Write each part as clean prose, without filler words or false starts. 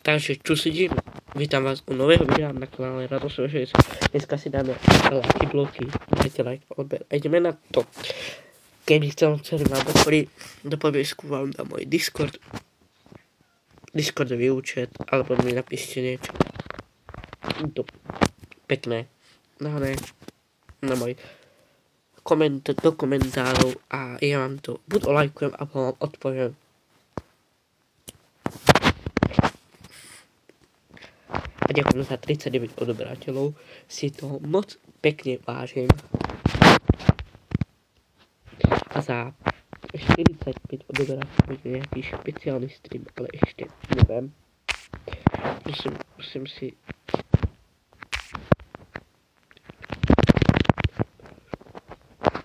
Takže čo si divím? Vítam vás u nového videa na kanále Radosť 6. Dneska si dáme lajky bloky. Dajte like, odber. A ideme na to. Keby chceli vám podporiť, do popisku vám dám môj Discordový účet, alebo mi napíšte niečo. To pekné. Nahré na môj do komentárov a ja vám to buď olajkujem, alebo vám odpoviem. A ďakujem za 39 odoberateľov, si to moc pekne vážim. A za 45 odoberateľov bude nejaký špeciálny stream, ale ešte neviem. Musím si...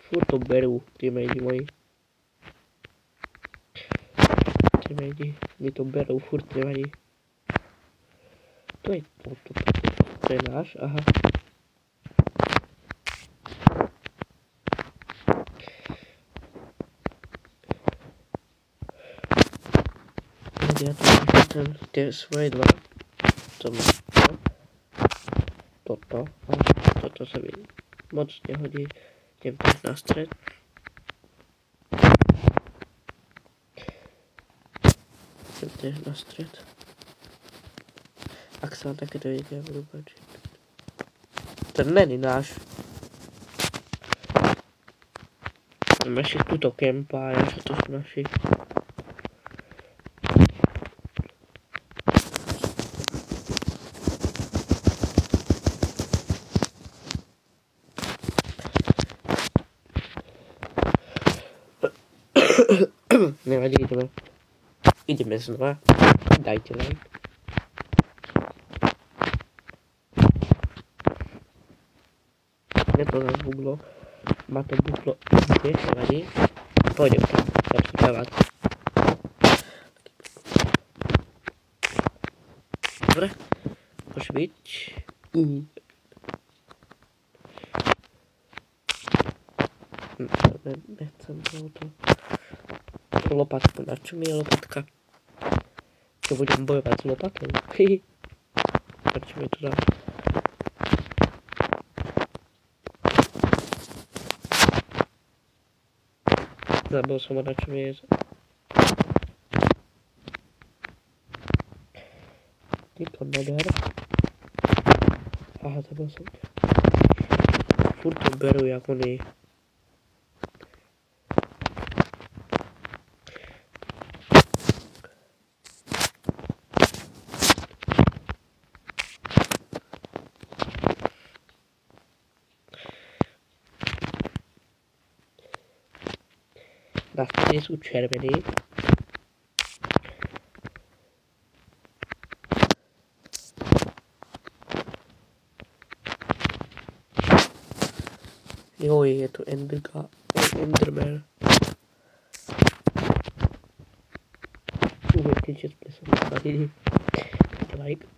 Furt to berú, tie mejdi moji. Tie mejdi mi to berú, furt nevadí. To je náš, aha. Ja tu vychytám tie svoje dva. Toto sa mi moc nehodí. Idem tiež na stred. Ak sa vám takéto videa budú páčiť. To není náš. Naši tuto kempa, ja čo to sú naši. Nevadí, ideme znova. Dajte like. To nás bublo. Má to bublo tiež, nevadí. Pôjdem tam, dám si čavať. Dobre, môže byť. Nechcem to. Lopatku, na čo mi je lopatka? Čo budem bojovať s lopatou? Na čo mi to dá? Zabil som ho, na čo mi je. Týko neber. Aha, zabil som ťa. Furt to berú, jak oni. Na strede sú červení. Joj, je tu Enderman. Uvedte, že sme sa nabadili. Like.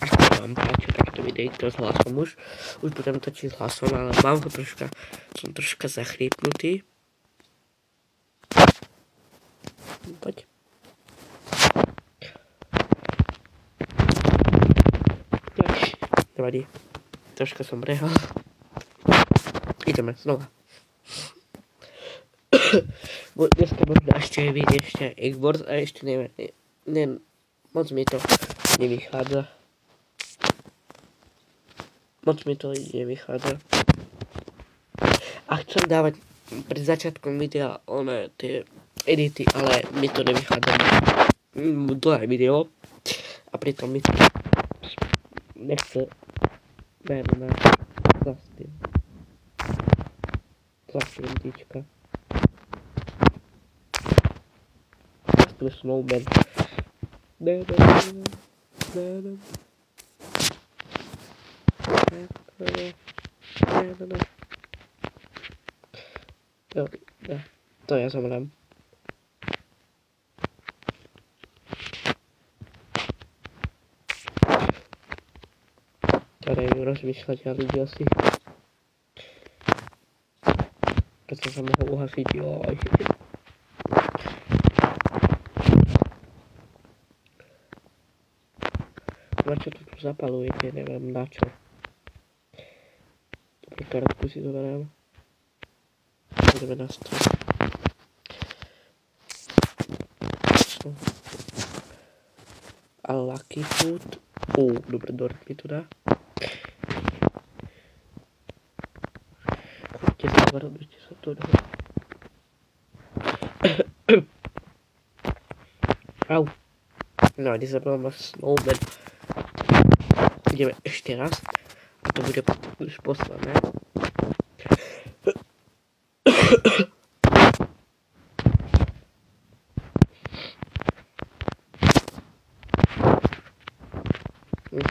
Ak to vám páči takto videjko s hlasom už budem točiť s hlasom, ale mám ho som troška zachrípnutý. Poď. Nevadí. Troška som brehal. Ideme znova. Dneska možno ešte vidieť ešte Xbox a ešte neviem. Moc mi to nevychádza. A chcem dávať pred začiatkom videa tie edity, ale mi to nevychádza dlhé video a pritom mi to nechce verná zastým týčka. Zastým snowman. To ja zomrem. Tady rozmýšľať a ľudí asi. Keď sa mohol uhasiť, joj. Na čo to tu zapalujete, neviem na čo. Dobre, kartku si zoberiem. Ideme na stôl. A Lucky Food. Dobre, Dort mi to dá. Chodte sa, varujte sa to. Au. No, kde sa mám Snowman. Ideme ešte raz. A to bude už posledné.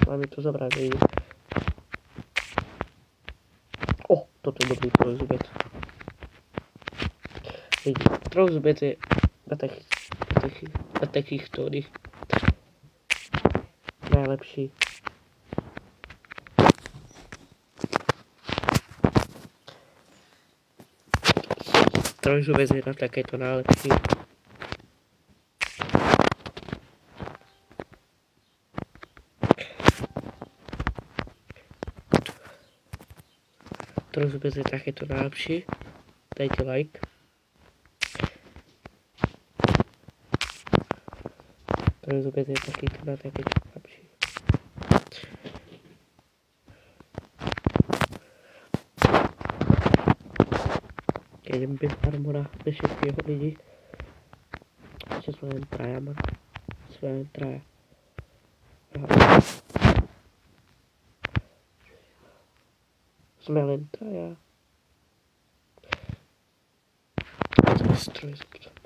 Máme to zobrať, vidíš. Toto je dobrý trojzubec. Vidíš, trojzubec je na takých ktorých najlepší. Trojzubec je na takéto najlepší. Trojzubec je takéto najlepší. Dajte like. Trojzubec je takéto najlepší. Idem bez armora, bez všetkého lidí. Ešte sme len traja, man. Sme len traja. Sme len traja. Sme s trojzubcom.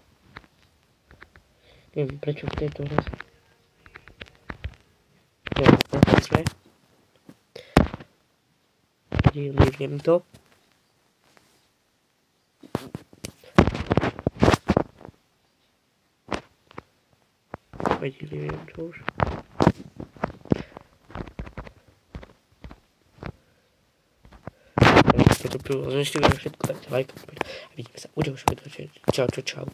Neviem prečo v tejto hre. Neviem, sme. Viem to. Neviem čo už. Keď to bylo, že ešte všetko, tak like a vidíme sa u ďalšieho videa. Čau.